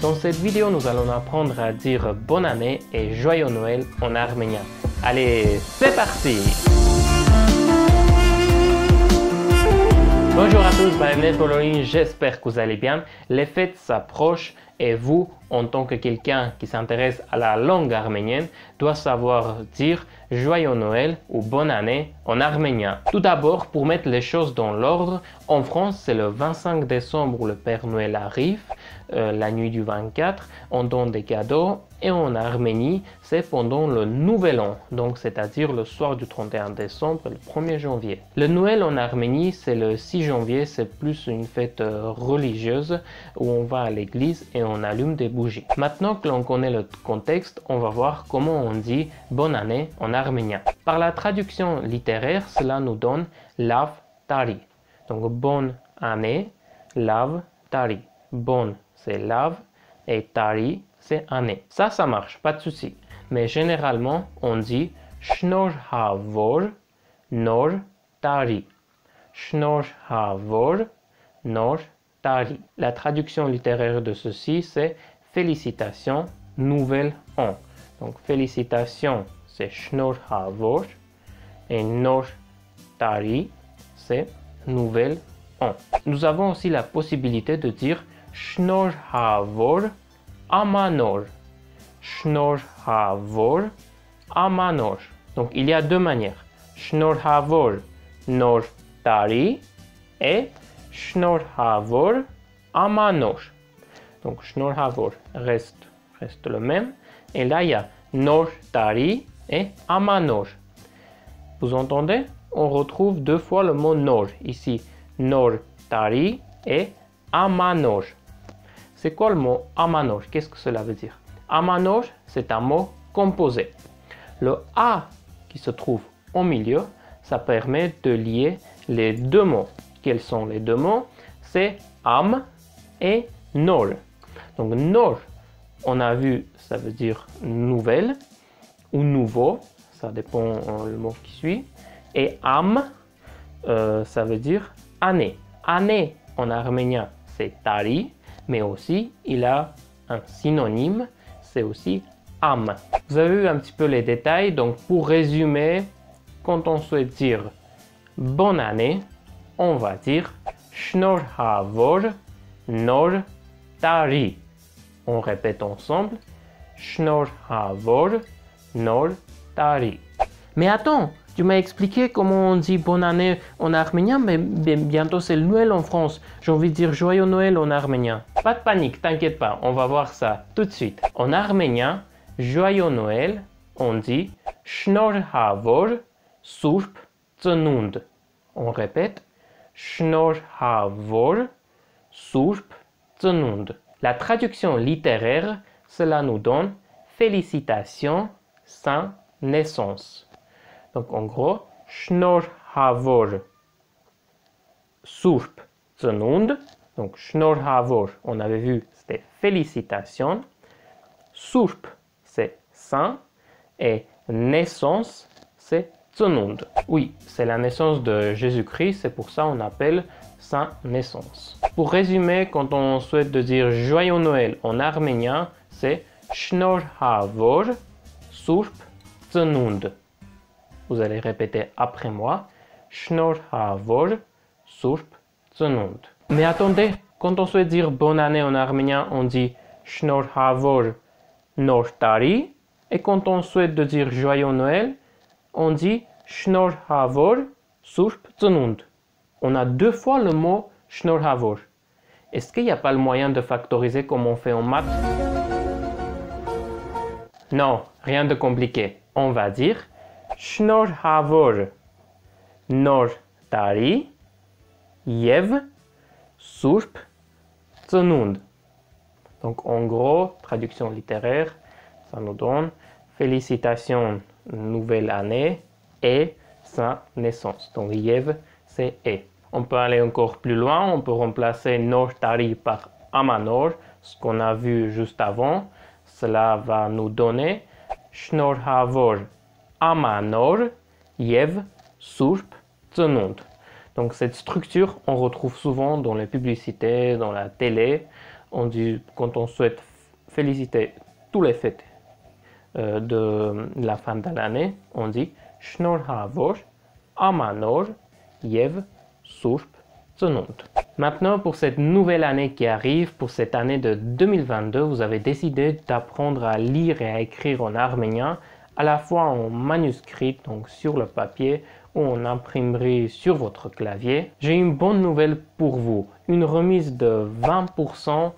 Dans cette vidéo, nous allons apprendre à dire bonne année et joyeux Noël en arménien. Allez, c'est parti! Bonjour à tous, bienvenue sur la ligne, j'espère que vous allez bien. Les fêtes s'approchent et vous, en tant que quelqu'un qui s'intéresse à la langue arménienne, doit savoir dire joyeux Noël ou bonne année en arménien. Tout d'abord, pour mettre les choses dans l'ordre, en France, c'est le 25 décembre où le Père Noël arrive, la nuit du 24, on donne des cadeaux, et en Arménie, c'est pendant le Nouvel An, donc c'est-à-dire le soir du 31 décembre et le 1er janvier. Le Noël en Arménie, c'est le 6 janvier, c'est plus une fête religieuse où on va à l'église et on allume des bougies. Maintenant que l'on connaît le contexte, on va voir comment on dit bonne année en arménien. Par la traduction littéraire, cela nous donne Lav Tari. Donc bonne année, Lav Tari. Bonne, c'est Lav et Tari, c'est année. Ça marche, pas de souci. Mais généralement, on dit Shnor Havor Nor Tari. Shnor Havor Nor Tari. La traduction littéraire de ceci, c'est félicitations, nouvel an. Donc félicitations, c'est Shnor Havor et Nor Tari, c'est nouvel an. Nous avons aussi la possibilité de dire Shnor Havor Amanor. Shnor Havor Amanor. Donc il y a deux manières. Shnor Havor Nor Tari et Shnor Havor Amanor. Donc Shnor Havor reste le même. Et là il y a Nor Tari et Amanor. Vous entendez? On retrouve deux fois le mot Nor. Ici Nor Tari et Amanor. C'est quoi le mot Amanor? Qu'est-ce que cela veut dire? Amanor, c'est un mot composé. Le A qui se trouve au milieu, ça permet de lier les deux mots. Quels sont les deux mots? C'est Am et Nor. Donc Nor, on a vu, ça veut dire nouvelle ou nouveau, ça dépend le mot qui suit. Et Am, ça veut dire année. Année en arménien, c'est Tari. Mais aussi, il a un synonyme, c'est aussi Am. Vous avez vu un petit peu les détails, donc pour résumer, quand on souhaite dire bonne année, on va dire Shnor Havor Nor Tari. On répète ensemble Shnor Havor Nor Tari. Mais attends, tu m'as expliqué comment on dit bonne année en arménien, mais bientôt c'est le Noël en France. J'ai envie de dire joyeux Noël en arménien. Pas de panique, t'inquiète pas, on va voir ça tout de suite. En arménien, joyeux Noël, on dit Shnor Havor Surp Tsnund. On répète Shnor Havor Surp Tsnund. La traduction littéraire, cela nous donne félicitations sans naissance. Donc en gros, Shnor Havor Surp Tsnund. Donc Shnor Havor, on avait vu, c'était félicitations. Surp, c'est saint. Et naissance, c'est Tsnund. Oui, c'est la naissance de Jésus-Christ, c'est pour ça qu'on appelle saint naissance. Pour résumer, quand on souhaite de dire joyeux Noël en arménien, c'est Shnor Havor Surp Tsnund. Vous allez répéter après moi. Shnor Havor Surp Tsnund. Mais attendez, quand on souhaite dire bonne année en arménien, on dit Shnor Havor Nor Tari. Et quand on souhaite de dire joyeux Noël, on dit Shnor Havor Surp Tsnund. On a deux fois le mot Shnor Havor. Est-ce qu'il n'y a pas le moyen de factoriser comme on fait en maths? Non, rien de compliqué. On va dire Shnor Havor Nor Tari Yev Surp Tsnund. Donc en gros, traduction littéraire, ça nous donne félicitations, nouvelle année et sa naissance. Donc Yev, c'est et. On peut aller encore plus loin, on peut remplacer Nor Tari par Amanor, ce qu'on a vu juste avant. Cela va nous donner Shnor Havor Amanor Yev Surp Tsnund. Donc cette structure, on retrouve souvent dans les publicités, dans la télé. On dit, quand on souhaite féliciter tous les fêtes de la fin de l'année, on dit Շնորհավոր Amanor Yev Surp Ծնունդ. Maintenant, pour cette nouvelle année qui arrive, pour cette année de 2022, vous avez décidé d'apprendre à lire et à écrire en arménien, à la fois en manuscrit, donc sur le papier, ou en imprimerie sur votre clavier. J'ai une bonne nouvelle pour vous, une remise de 20%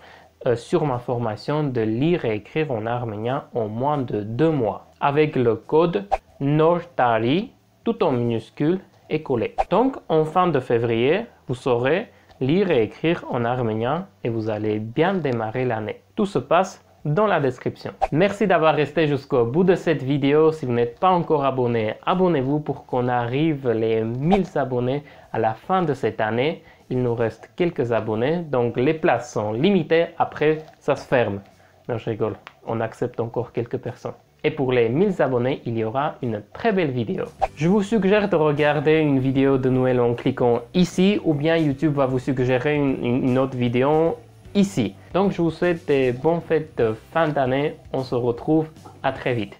sur ma formation de lire et écrire en arménien en moins de 2 mois, avec le code NORTARI, tout en minuscule et collé. Donc, en fin de février, vous saurez lire et écrire en arménien et vous allez bien démarrer l'année. Tout se passe dans la description. Merci d'avoir resté jusqu'au bout de cette vidéo. Si vous n'êtes pas encore abonné, abonnez-vous pour qu'on arrive les 1000 abonnés à la fin de cette année. Il nous reste quelques abonnés, donc les places sont limitées. Après, ça se ferme. Non, je rigole. On accepte encore quelques personnes. Et pour les 1000 abonnés, il y aura une très belle vidéo. Je vous suggère de regarder une vidéo de Noël en cliquant ici, ou bien YouTube va vous suggérer une autre vidéo ici. Donc je vous souhaite des bonnes fêtes de fin d'année. On se retrouve à très vite.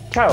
Ciao!